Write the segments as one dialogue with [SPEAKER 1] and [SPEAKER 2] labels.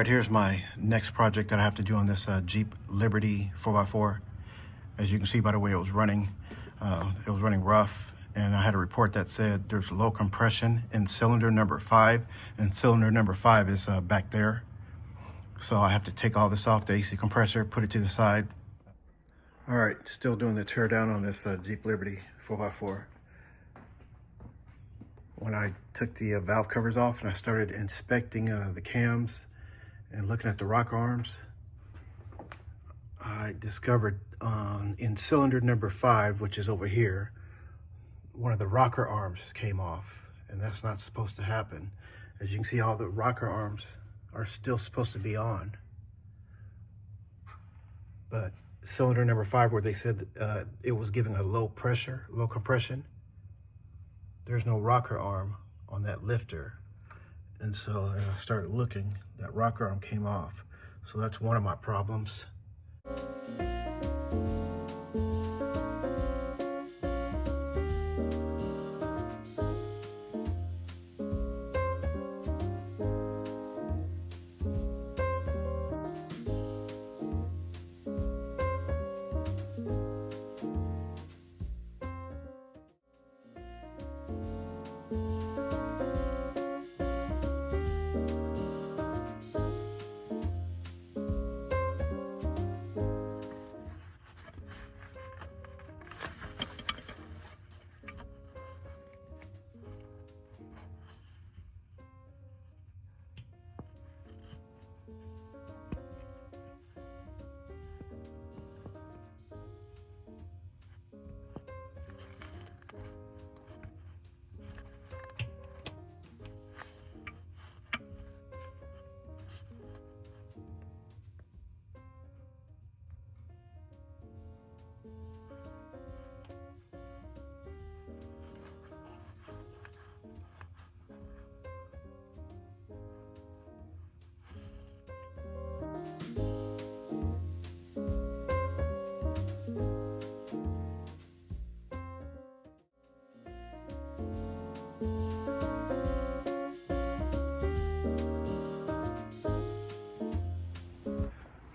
[SPEAKER 1] right, here's my next project that I have to do on this Jeep Liberty 4x4. As you can see by the way it was running rough, and I had a report that said there's low compression in cylinder number 5, and cylinder number 5 is back there. So I have to take all this off, the AC compressor, put it to the side. All right, still doing the tear down on this Jeep Liberty 4x4. When I took the valve covers off and I started inspecting the cams and looking at the rocker arms, I discovered in cylinder number 5, which is over here, one of the rocker arms came off, and that's not supposed to happen. As you can see, all the rocker arms are still supposed to be on, but cylinder number 5, where they said it was giving a low pressure, low compression, there's no rocker arm on that lifter. And so as I started looking, that rocker arm came off. So that's one of my problems.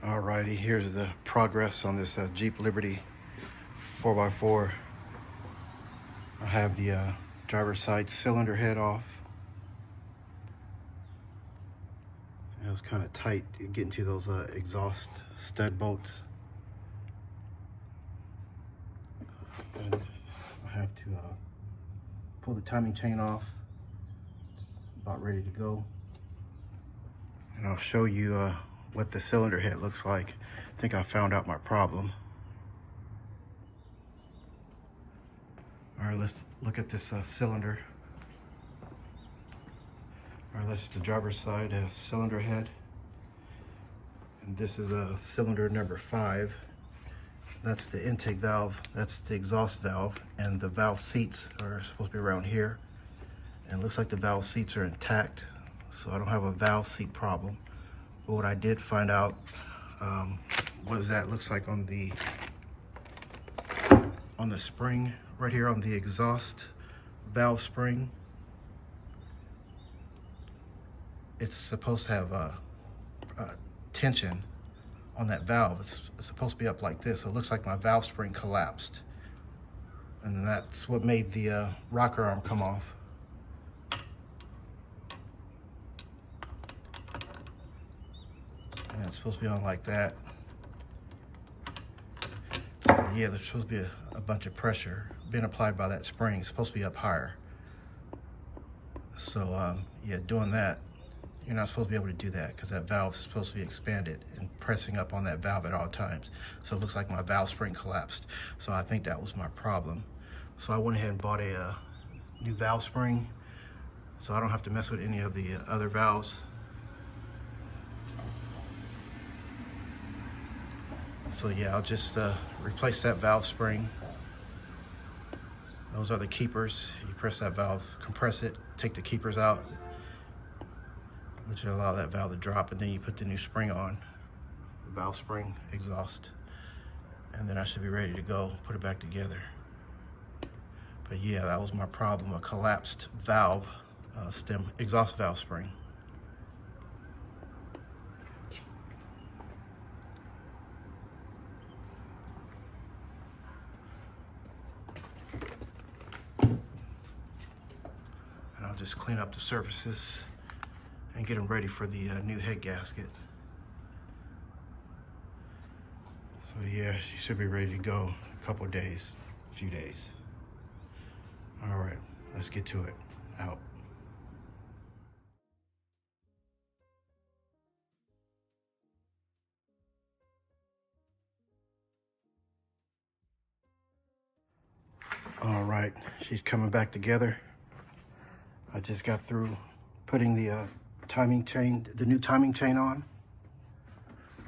[SPEAKER 1] Alrighty, here's the progress on this Jeep Liberty 4x4. I have the driver's side cylinder head off. It was kind of tight getting to those exhaust stud bolts. And I have to pull the timing chain off. It's about ready to go. And I'll show you what the cylinder head looks like. I think I found out my problem. All right, let's look at this cylinder. All right, that's the driver's side cylinder head. And this is cylinder number 5. That's the intake valve, that's the exhaust valve, and the valve seats are supposed to be around here. And it looks like the valve seats are intact, so I don't have a valve seat problem. But what I did find out was that looks like on the spring right here, on the exhaust valve spring, it's supposed to have a tension on that valve. It's supposed to be up like this, so it looks like my valve spring collapsed, and that's what made the rocker arm come off. And it's supposed to be on like that. Yeah, there's supposed to be a bunch of pressure being applied by that spring. It's supposed to be up higher. So yeah, doing that, you're not supposed to be able to do that because that valve is supposed to be expanded and pressing up on that valve at all times. So it looks like my valve spring collapsed. So I think that was my problem. So I went ahead and bought a new valve spring, so I don't have to mess with any of the other valves. So yeah, I'll just replace that valve spring. Those are the keepers. You press that valve, compress it, take the keepers out, which will allow that valve to drop, and then you put the new spring on, the valve spring, exhaust, and then I should be ready to go, put it back together. But yeah, that was my problem, a collapsed valve exhaust valve spring. just clean up the surfaces and get them ready for the new head gasket. So yeah, she should be ready to go in a couple of days, a few days. All right, let's get to it. Out. All right, she's coming back together. I just got through putting the timing chain, the new timing chain on.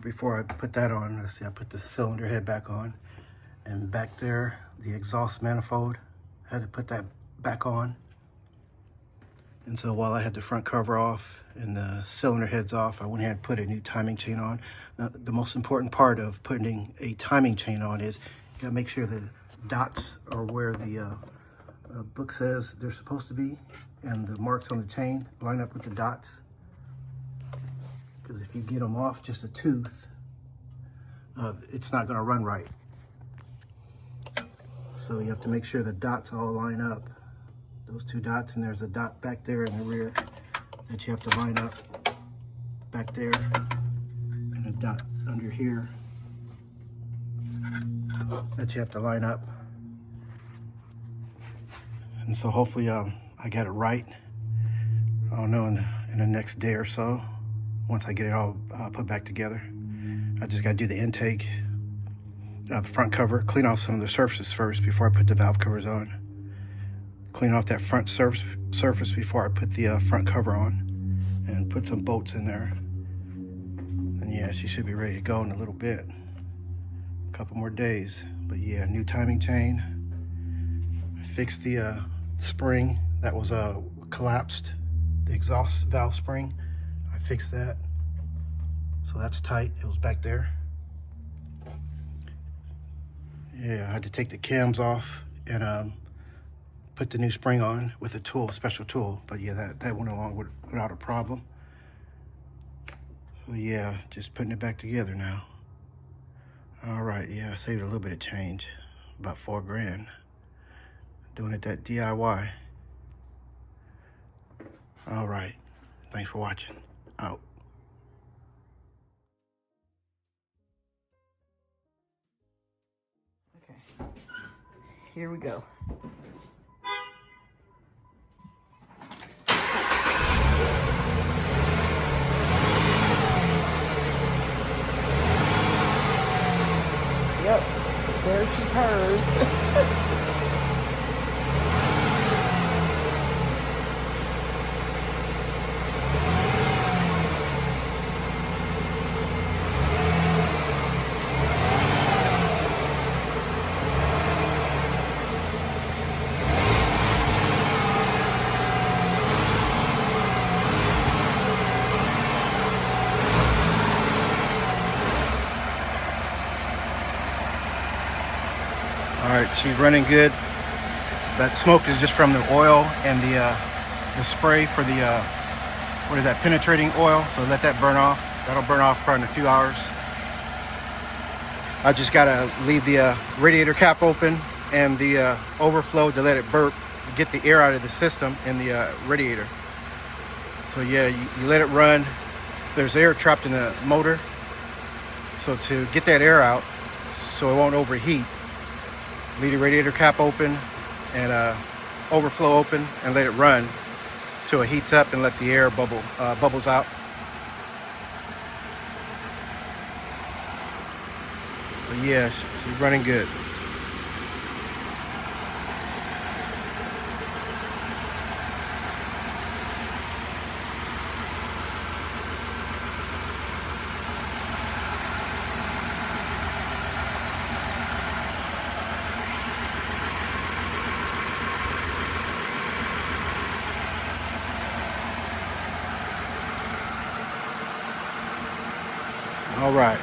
[SPEAKER 1] Before I put that on, let's see, I put the cylinder head back on, and back there, the exhaust manifold, had to put that back on. And so while I had the front cover off and the cylinder heads off, I went ahead and put a new timing chain on. Now, the most important part of putting a timing chain on is you gotta make sure the dots are where the book says they're supposed to be, and the marks on the chain line up with the dots. Because if you get them off just a tooth, it's not gonna run right. So you have to make sure the dots all line up. Those two dots, and there's a dot back there in the rear that you have to line up back there, and a dot under here that you have to line up. And so hopefully I got it right. I don't know, in the next day or so, once I get it all put back together. I just got to do the intake, the front cover, clean off some of the surfaces first before I put the valve covers on. Clean off that front surface before I put the front cover on, and put some bolts in there. And yeah, she should be ready to go in a little bit. A couple more days. But yeah, new timing chain. I fixed the spring that was collapsed, the exhaust valve spring. I fixed that. So that's tight. It was back there. Yeah, I had to take the cams off and put the new spring on with a tool, special tool. But yeah, that went along without a problem. So yeah, just putting it back together now. All right, yeah, I saved a little bit of change, about $4 grand. Doing it that DIY. All right, thanks for watching. Out.
[SPEAKER 2] Okay, here we go. Yep, there she purrs.
[SPEAKER 1] All right, she's running good. That smoke is just from the oil and the spray for the, what is that, penetrating oil. So let that burn off. That'll burn off probably in a few hours. I just gotta leave the radiator cap open and the overflow to let it burp, get the air out of the system in the radiator. So yeah, you let it run. There's air trapped in the motor. So to get that air out so it won't overheat, leave the radiator cap open and overflow open and let it run till it heats up and let the air bubbles out. But yeah, she's running good. All right.